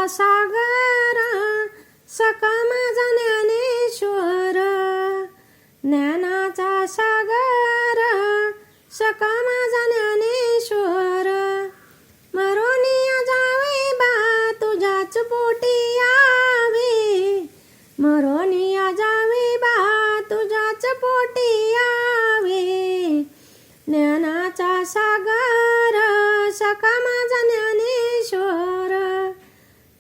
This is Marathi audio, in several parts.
सागर सखा माझा ज्ञानेश्वर, ज्ञानाचा सागर सखा माझा ज्ञानेश्वर. मरोनिया जावे बा तुझ्याच पोटी यावे, मरोनिया जावे बा तुझ्याच पोटी यावे. ज्ञानाचा सागर सखा माझा ज्ञानेश्वर,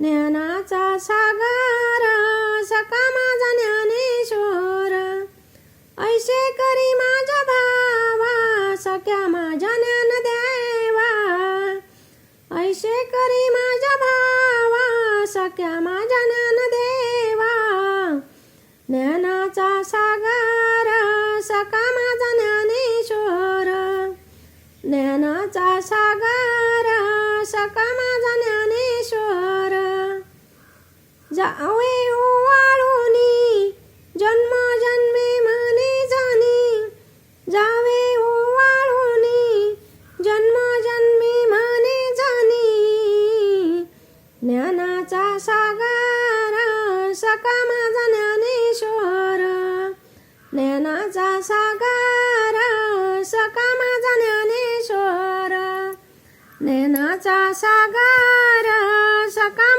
ज्ञानाचा सागर सखा माझा ज्ञानेश्वर. ऐसे करी माझ्या भावा सख्या माझ्या ज्ञानदेवा, ऐसे करी माझ्या भावा सख्या माझ्या ज्ञानदेवा. ज्ञानाचा सागर सखा माझा ज्ञानेश्वर, ज्ञानाचा सागर सखा माझा ज्ञानेश्वर. जावे ओवाळूनी जन्मोजन्मी म्हणे जाणी, जावे ओवाळूनी जन्मोजन्मी म्हणे जाणी. ज्ञानाचा सागर सखा माझा ज्ञानेश्वर, ज्ञानाचा सागर सखा माझा ज्ञानेश्वर, ज्ञानाचा सागर सखा